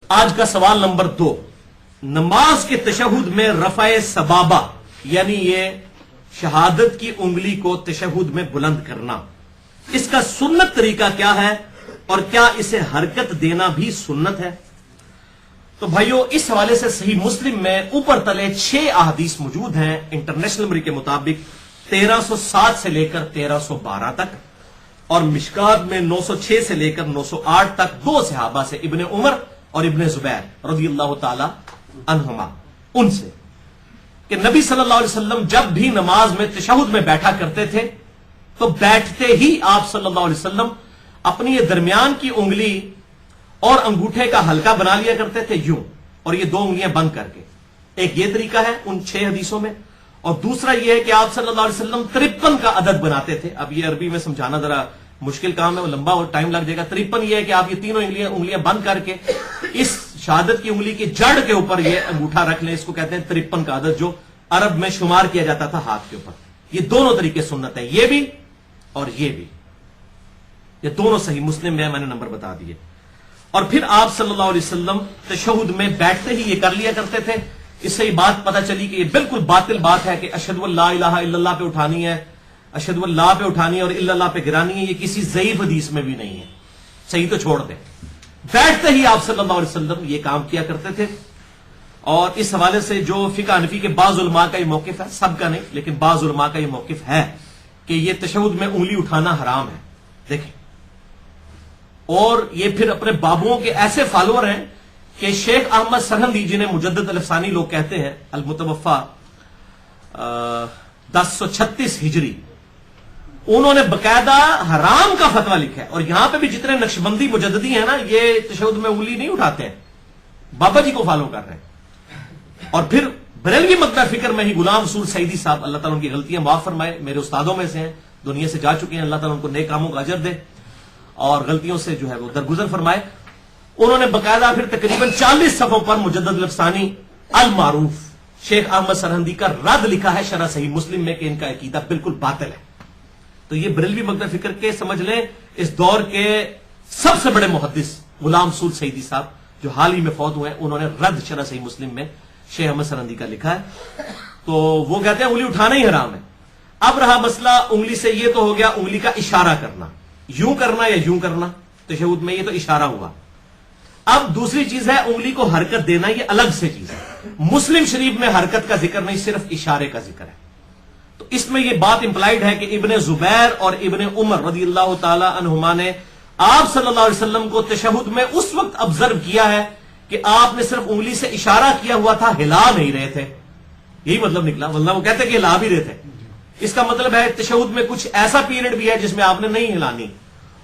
آج کا سوال نمبر 2، نماز کے تشہد میں رفع سبابہ یعنی یہ شہادت کی انگلی کو تشہد میں بلند کرنا، اس کا سنت طریقہ کیا ہے اور کیا اسے حرکت دینا بھی سنت ہے؟ تو بھائیو، اس حوالے سے صحیح مسلم میں اوپر تلے 6 احادیث موجود ہیں انٹرنیشنل نمبر کے مطابق 1307 سے لے کر 1312 تک، اور مشکات میں 906 سے لے کر 908 تک 2 صحابہ سے، ابن عمر اور ابن زبیر رضی اللہ تعالی عنہما، ان سے کہ نبی صلی اللہ علیہ وسلم جب بھی نماز میں تشہد میں بیٹھا کرتے تھے تو بیٹھتے ہی آپ صلی اللہ علیہ وسلم اپنی یہ درمیان کی انگلی اور انگوٹھے کا حلقہ بنا لیا کرتے تھے یوں، اور یہ 2 انگلیاں بند کر کے۔ ایک یہ طریقہ ہے ان 6 حدیثوں میں، اور دوسرا یہ ہے کہ آپ صلی اللہ علیہ وسلم 53 کا عدد بناتے تھے۔ اب یہ عربی میں سمجھانا ذرا مشکل کام ہے، وہ لمبا اور ٹائم لگ جائے گا۔ 53 یہ ہے کہ آپ یہ تینوں انگلیاں بند کر کے اس شہادت کی انگلی کی جڑ کے اوپر یہ انگوٹھا رکھ لیں، اس کو کہتے ہیں 53 کا عدد، جو عرب میں شمار کیا جاتا تھا ہاتھ کے اوپر۔ یہ دونوں طریقے سنت ہیں، یہ بھی اور یہ بھی، یہ دونوں صحیح مسلم میں نے نمبر بتا دیے۔ اور پھر آپ صلی اللہ علیہ وسلم تشہد میں بیٹھتے ہی یہ کر لیا کرتے تھے۔ اس سے یہ بات پتہ چلی کہ یہ بالکل باطل بات ہے کہ اشہد ان لا الہ الا اللہ پہ اٹھانی ہے، اشہد ان لا پہ اٹھانی ہے اور الا اللہ پہ گرانی ہے، یہ کسی ضعیف حدیث میں بھی نہیں ہے، صحیح تو چھوڑ دیں۔ بیٹھتے ہی آپ صلی اللہ علیہ وسلم یہ کام کیا کرتے تھے، اور اس حوالے سے جو فقہ حنفی کے بعض علماء کا یہ موقف ہے، سب کا نہیں لیکن بعض علماء کا یہ موقف ہے کہ یہ تشہد میں انگلی اٹھانا حرام ہے۔ دیکھیں، اور یہ پھر اپنے بابوں کے ایسے فالوور ہیں کہ شیخ احمد سرہندی، جنہیں مجدد الافسانی لوگ کہتے ہیں، المتوفا 1036 ہجری، انہوں نے باقاعدہ حرام کا فتویٰ لکھا ہے۔ اور یہاں پہ بھی جتنے نقشبندی مجددی ہیں نا، یہ تشہد میں انگلی نہیں اٹھاتے ہیں، بابا جی کو فالو کر رہے ہیں۔ اور پھر بریلوی مکتبہ فکر میں ہی غلام رسول سعیدی صاحب، اللہ تعالیٰ ان کی غلطیاں معاف فرمائے، میرے استادوں میں سے ہیں، دنیا سے جا چکے ہیں، اللہ تعالیٰ ان کو نیک کاموں کا اجر دے اور غلطیوں سے جو ہے وہ درگزر فرمائے۔ انہوں نے باقاعدہ پھر تقریباً 40 صفحوں پر مجدد الافسانی المعروف شیخ احمد سرہندی کا رد لکھا ہے شرح صحیح مسلم میں کہ ان کا عقیدہ بالکل باطل ہے۔ تو یہ بریلوی مکتبہ فکر کے سمجھ لیں اس دور کے سب سے بڑے محدث غلام رسول سعیدی صاحب، جو حال ہی میں فوت ہوئے ہیں، انہوں نے رد شرح صحیح مسلم میں شیخ احمد سرہندی کا لکھا ہے۔ تو وہ کہتے ہیں انگلی اٹھانا ہی حرام ہے۔ اب رہا مسئلہ انگلی سے، یہ تو ہو گیا انگلی کا اشارہ کرنا، یوں کرنا یا یوں کرنا، تشہد میں یہ تو اشارہ ہوا۔ اب دوسری چیز ہے انگلی کو حرکت دینا، یہ الگ سے چیز ہے۔ مسلم شریف میں حرکت کا ذکر نہیں، صرف اشارے کا ذکر ہے۔ تو اس میں یہ بات امپلائڈ ہے کہ ابن زبیر اور ابن عمر رضی اللہ تعالی عنہما نے آپ صلی اللہ علیہ وسلم کو تشہد میں اس وقت آبزرو کیا ہے کہ آپ نے صرف انگلی سے اشارہ کیا ہوا تھا، ہلا نہیں رہے تھے، یہی مطلب نکلا، ورنہ وہ کہتے کہ ہلا بھی رہے تھے۔ اس کا مطلب ہے تشہد میں کچھ ایسا پیریڈ بھی ہے جس میں آپ نے نہیں ہلانی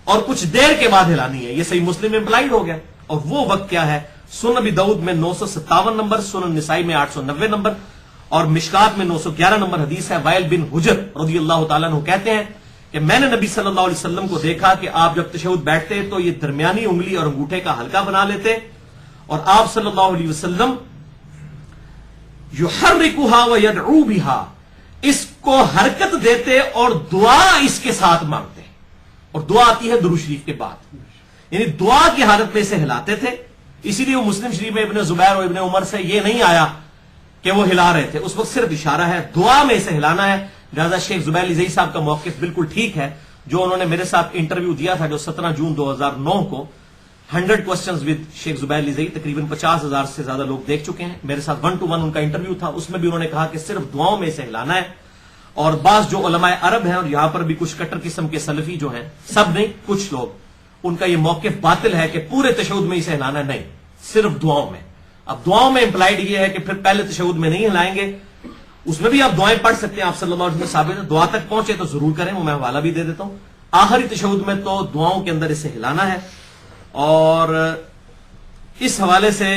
اور کچھ دیر کے بعد ہلانی ہے، یہ صحیح مسلم میں امپلائڈ ہو گیا۔ اور وہ وقت کیا ہے؟ سنن ابی داؤد میں 957 نمبر، سنن نسائی میں 890 نمبر اور مشکات میں 911 نمبر حدیث ہے۔ وائل بن حجر رضی اللہ تعالیٰ عنہ کہتے ہیں کہ میں نے نبی صلی اللہ علیہ وسلم کو دیکھا کہ آپ جب تشہد بیٹھتے تو یہ درمیانی انگلی اور انگوٹھے کا حلقہ بنا لیتے، اور آپ صلی اللہ علیہ وسلم یحرکھا ویدعو بھا، اس کو حرکت دیتے اور دعا اس کے ساتھ مانگتے، اور دعا آتی ہے درود شریف کے بعد، یعنی دعا کی حالت میں اسے ہلاتے تھے۔ اسی لیے وہ مسلم شریف میں ابن زبیر اور ابن عمر سے یہ نہیں آیا کہ وہ ہلا رہے تھے، اس وقت صرف اشارہ ہے، دعا میں اسے ہلانا ہے۔ لہٰذا شیخ زبیر لذیذ صاحب کا موقف بالکل ٹھیک ہے، جو انہوں نے میرے ساتھ انٹرویو دیا تھا جو 17 جون 2009 کو 100 کوسچنز ود شیخ زبیر لذیذ، تقریباً 50,000 سے زیادہ لوگ دیکھ چکے ہیں، میرے ساتھ 1 to 1 ان کا انٹرویو تھا، اس میں بھی انہوں نے کہا کہ صرف دعاؤں میں اسے ہلانا ہے۔ اور بعض جو علماء عرب ہیں اور یہاں پر بھی کچھ کٹر قسم کے سلفی جو ہیں، سب نہیں کچھ لوگ، ان کا یہ موقف باطل ہے کہ پورے تشہد میں اسے ہلانا نہیں، صرف دعاؤں میں۔ اب دعاؤں میں امپلائڈ یہ ہے کہ پھر پہلے تشہد میں نہیں ہلائیں گے، اس میں بھی آپ دعائیں پڑھ سکتے ہیں، آپ صلی اللہ علیہ وسلم ثابت ہے، دعا تک پہنچے تو ضرور کریں، وہ میں حوالہ بھی دے دیتا ہوں۔ آخری تشہد میں تو دعاؤں کے اندر اسے ہلانا ہے۔ اور اس حوالے سے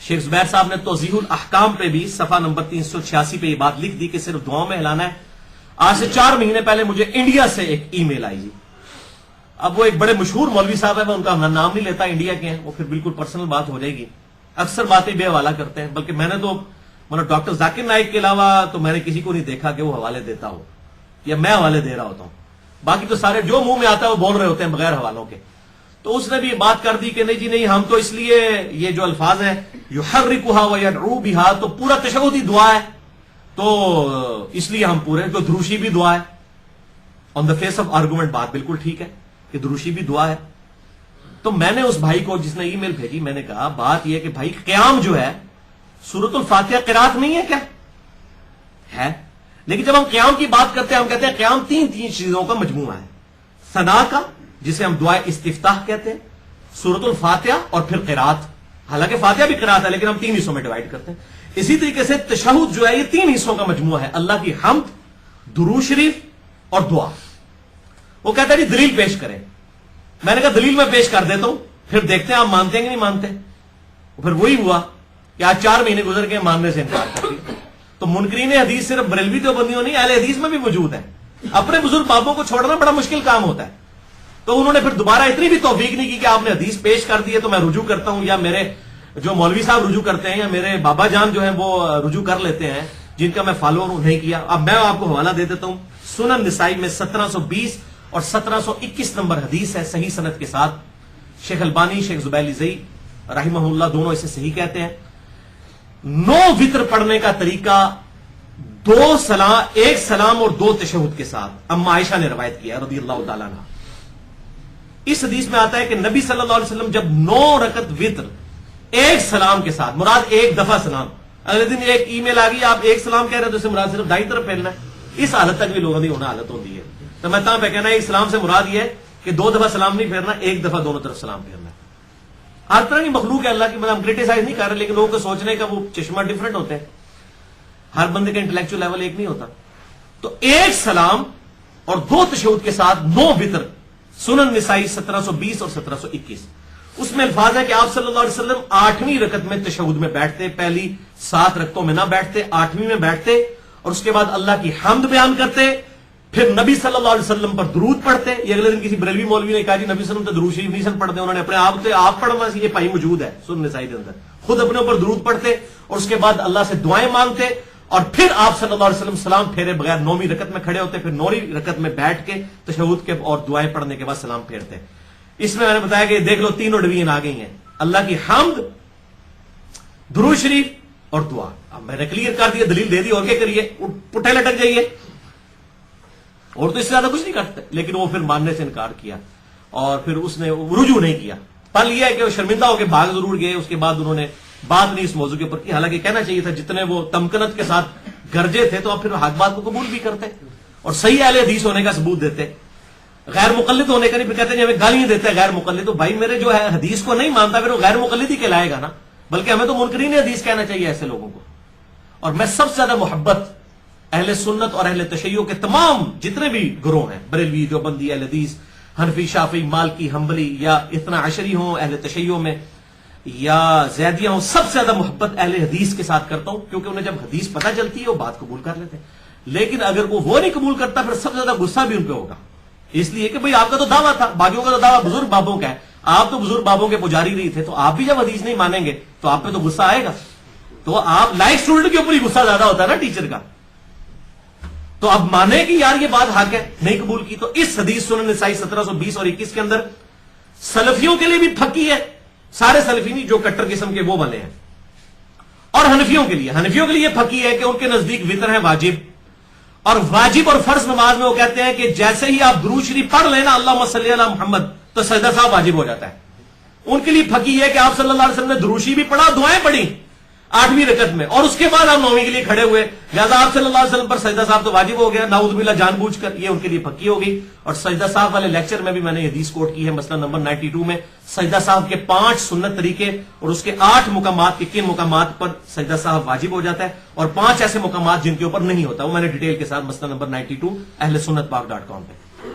شیخ زبیر صاحب نے توضیح الاحکام پہ بھی صفحہ نمبر 386 پہ یہ بات لکھ دی کہ صرف دعاؤں میں ہلانا ہے۔ آج سے 4 مہینے پہلے مجھے انڈیا سے ایک ای میل آئی جی، اب وہ ایک بڑے مشہور مولوی صاحب ہے، میں ان کا نام نہیں لیتا، انڈیا کے ہیں، وہ پھر بالکل پرسنل بات ہو جائے گی، اکثر باتیں بے حوالہ کرتے ہیں، بلکہ میں نے تو مطلب ڈاکٹر ذاکر نائک کے علاوہ تو میں نے کسی کو نہیں دیکھا کہ وہ حوالے دیتا ہو یا میں حوالے دے رہا ہوتا ہوں، باقی تو سارے جو منہ میں آتا ہے وہ بول رہے ہوتے ہیں بغیر حوالوں کے۔ تو اس نے بھی بات کر دی کہ نہیں جی نہیں، ہم تو اس لیے یہ جو الفاظ ہیں یحرکھا ویدعو بہا، تو پورا تشہد ہی دعا ہے، تو اس لیے ہم پورے تو دروشی بھی دعا ہے. آن دا فیس آف آرگومنٹ بات بالکل ٹھیک ہے کہ دروشی بھی دعا ہے. تو میں نے اس بھائی کو جس نے ای میل بھیجی، میں نے کہا بات یہ کہ بھائی قیام جو ہے سورۃ الفاتحہ قرات نہیں ہے کیا؟ ہے، لیکن جب ہم قیام کی بات کرتے ہیں ہم کہتے ہیں قیام تین چیزوں کا مجموعہ ہے، ثنا کا جسے ہم دعائے استفتاح کہتے ہیں، سورۃ الفاتحہ اور پھر قرات. حالانکہ فاتحہ بھی قرات ہے لیکن ہم تین حصوں میں ڈیوائڈ کرتے ہیں. اسی طریقے سے تشہد جو ہے یہ تین حصوں کا مجموعہ ہے، اللہ کی حمد، درود شریف اور دعا. وہ کہتا ہے جی دلیل پیش کریں. میں نے کہا دلیل میں پیش کر دیتا ہوں، پھر دیکھتے ہیں آپ مانتے ہیں کہ نہیں مانتے. پھر وہی ہوا کہ آج 4 مہینے گزر کے ماننے سے انکار کر دیا. تو منکرین حدیث صرف بریلوی دیوبندیوں نہیں، اہل حدیث میں بھی موجود ہیں. اپنے بزرگ بابوں کو چھوڑنا بڑا مشکل کام ہوتا ہے. تو انہوں نے پھر دوبارہ اتنی بھی توفیق نہیں کی کہ آپ نے حدیث پیش کر دی ہے تو میں رجوع کرتا ہوں، یا میرے جو مولوی صاحب رجوع کرتے ہیں یا میرے بابا جان جو ہیں وہ رجوع کر لیتے ہیں جن کا میں فالوور ہوں، نہیں کیا. اب میں آپ کو حوالہ دے دیتا ہوں، سنن نسائی میں 1720 اور 1721 نمبر حدیث ہے صحیح سند کے ساتھ. شیخ البانی، شیخ زبیل زئی رحمہ اللہ دونوں اسے صحیح کہتے ہیں. 9 وتر پڑھنے کا طریقہ 2 سلام، 1 سلام اور 2 تشہد کے ساتھ اما عائشہ نے روایت کیا رضی اللہ تعالیٰ عنہ. اس حدیث میں آتا ہے کہ نبی صلی اللہ علیہ وسلم جب 9 رکعت وتر 1 سلام کے ساتھ، مراد 1 دفعہ سلام، اگلے دن ایک ای میل آ گئی آپ 1 سلام کہہ رہے تو اسے مراد صرف دائیں طرف پھیرنا ہے. اس حالت تک بھی لوگوں کی ہونا حالت ہوتی ہے. تو میں تاں پہ کہنا ہے 1 سلام سے مراد یہ ہے کہ 2 دفعہ سلام نہیں پھیرنا، 1 دفعہ دونوں طرف سلام پھیرنا ہے. ہر طرح کی مخلوق ہے اللہ کی، مطلب ہم کریٹیسائز نہیں کر رہے، لیکن لوگوں کو سوچنے کا وہ چشمہ ڈفرنٹ ہوتے ہیں، ہر بندے کا انٹلیکچوئل لیول ایک نہیں ہوتا. تو 1 سلام اور 2 تشہد کے ساتھ 9 وتر، سنن نسائی 1720 اور 1721. اس میں الفاظ ہے کہ آپ صلی اللہ علیہ وسلم 8ویں رکعت میں تشہد میں بیٹھتے، پہلی 7 رکعتوں میں نہ بیٹھتے، 8ویں میں بیٹھتے اور اس کے بعد اللہ کی حمد بیان کرتے، پھر نبی صلی اللہ علیہ وسلم پر درود پڑھتے. یہ اگلے دن کسی بریلوی مولوی نے کہا جی نبی صلی اللہ علیہ وسلم تو درود شریف نہیں سن پڑھتے، انہوں نے اپنے آپ پڑھنا سی، یہ پائی موجود ہے سنن نسائی کے اندر. خود اپنے اوپر درود پڑھتے اور اس کے بعد اللہ سے دعائیں مانگتے اور پھر آپ صلی اللہ علیہ وسلم سلام پھیرے بغیر 9ویں رکعت میں کھڑے ہوتے، پھر 9ویں رکعت میں بیٹھ کے تشہد کے اور دعائیں پڑھنے کے بعد سلام پھیرتے. اس میں نے بتایا کہ دیکھ لو تینوں ڈویژن آ گئی ہیں، اللہ کی حمد، درود شریف اور دعا. اب میں نے کلیئر کر دیا، دلیل دے دی، اور کیا کریے، پٹھے لٹک جائیے، اور تو اس سے زیادہ کچھ نہیں کرتے. لیکن وہ پھر ماننے سے انکار کیا اور پھر اس نے رجوع نہیں کیا. پل یہ ہے کہ وہ شرمندہ ہو کے بھاگ ضرور گئے، اس کے بعد انہوں نے بات نہیں اس موضوع کے اوپر کی. حالانکہ کہنا چاہیے تھا، جتنے وہ تمکنت کے ساتھ گرجے تھے تو آپ پھر حق بات کو قبول بھی کرتے اور صحیح اہل حدیث ہونے کا ثبوت دیتے، غیر مقلد ہونے کا نہیں. پھر کہتے ہیں ہمیں گالیاں دیتا ہے غیر مقلد، تو بھائی میرے جو ہے حدیث کو نہیں مانتا پھر وہ غیر مقلد ہی کہلائے گا نا، بلکہ ہمیں تو منکرین حدیث کہنا چاہیے ایسے لوگوں کو. اور میں سب سے زیادہ محبت اہل سنت اور اہل تشیع کے تمام جتنے بھی گروہ ہیں، بریلوی، دیوبندی، اہل حدیث، حنفی، شافعی، مالکی، حنبلی، یا اثنا عشری ہوں اہل تشیع میں یا زیدیہ ہوں، سب سے زیادہ محبت اہل حدیث کے ساتھ کرتا ہوں، کیونکہ انہیں جب حدیث پتہ چلتی ہے وہ بات قبول کر لیتے ہیں. لیکن اگر وہ نہیں قبول کرتا پھر سب سے زیادہ غصہ بھی ان پہ ہوگا، اس لیے کہ بھئی آپ کا تو دعویٰ تھا، باقیوں کا تو دعویٰ بزرگ بابوں کا ہے، آپ تو بزرگ بابوں کے پجاری نہیں تھے، تو آپ بھی جب حدیث نہیں مانیں گے تو آپ پہ تو غصہ آئے گا. تو آپ لائک اسٹوڈنٹ کے اوپر ہی غصہ زیادہ ہوتا ہے نا ٹیچر کا. تو اب مانے کہ یار یہ بات حق ہے، نہیں قبول کی. تو اس حدیث سنن نسائی 1720 اور 21 کے اندر سلفیوں کے لیے بھی پھکی ہے، سارے سلفی نہیں جو کٹر قسم کے وہ والے ہیں، اور حنفیوں کے لیے یہ پھکی ہے کہ ان کے نزدیک وتر ہے واجب، اور واجب اور فرض نماز میں وہ کہتے ہیں کہ جیسے ہی آپ درود شریف پڑھ لینا اللہم صلی علی محمد تو سجدہ صاحب واجب ہو جاتا ہے. ان کے لیے پھکی ہے کہ آپ صلی اللہ علیہ وسلم نے درود شریف بھی پڑھا، دعائیں پڑھی 8ویں رکعت میں، اور اس کے بعد آپ 9ویں کے لیے کھڑے ہوئے، لہٰذا آپ صلی اللہ علیہ وسلم پر سجدہ صاحب تو واجب ہو گیا، نعوذ باللہ جان بوجھ کر. یہ ان کے لیے پکی ہو گئی. اور سجدہ صاحب والے لیکچر میں بھی میں نے حدیث کوٹ کی ہے، مسئلہ نمبر 92 میں، سجدہ صاحب کے 5 سنت طریقے اور اس کے 8 مقامات کے کن مقامات پر سجدہ صاحب واجب ہو جاتا ہے، اور 5 ایسے مقامات جن کے اوپر نہیں ہوتا، وہ میں نے ڈیٹیل کے ساتھ مسئلہ نمبر 92 اہل سنت پاک.com پہ.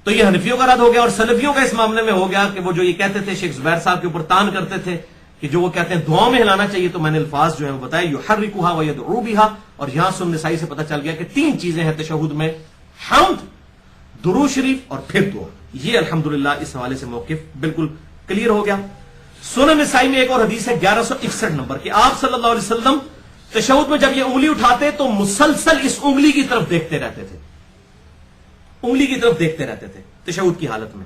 تو یہ حنفیوں کا رد ہو گیا. اور سلفیوں کا اس معاملے میں ہو گیا کہ وہ جو یہ کہتے تھے، شیخ زبیر صاحب کے اوپر تان کرتے تھے کہ جو وہ کہتے ہیں دعاؤں میں ہلانا چاہیے، تو میں نے الفاظ جو ہیں وہ بتائے، یحرکھا ویدعو بہا. اور یہاں سنن نسائی سے پتہ چل گیا کہ 3 چیزیں ہیں تشہد میں، حمد، درود شریف اور پھر دعا. یہ الحمدللہ اس حوالے سے موقف بالکل کلیئر ہو گیا. سنن نسائی میں ایک اور حدیث ہے 1161 نمبر کہ آپ صلی اللہ علیہ وسلم تشہد میں جب یہ انگلی اٹھاتے تو مسلسل اس انگلی کی طرف دیکھتے رہتے تھے، انگلی کی طرف دیکھتے رہتے تھے تشہد کی حالت میں.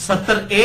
70A